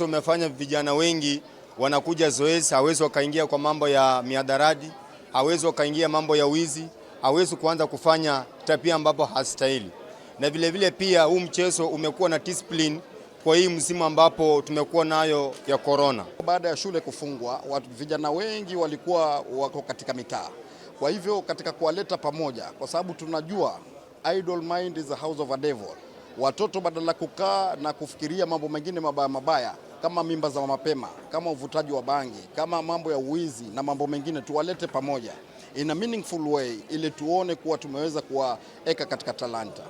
Umefanya vijana wengi wanakuja zoezi, hawezi wakaingia kwa mambo ya mihadarati, hawezi wakaingia mambo ya wizi, hawezi kuanza kufanya tabia ambapo hastahili. Na vile vile pia huu mchezo umekuwa na discipline kwa hii msimu ambapo tumekuwa nayo ya corona. Baada ya shule kufungwa, vijana wengi walikuwa wako katika mitaa. Kwa hivyo katika kuwaleta pamoja, kwa sababu tunajua idle mind is a house of a devil. Watoto badala kukaa na kufikiria mambo mengine mabaya kama mimba za mapema, kama uvutaji wa bangi, kama mambo ya uwizi na mambo mengine, tuwalete pamoja in a meaningful way ili tuone kuwa tumeweza kuwaeka katika talanta.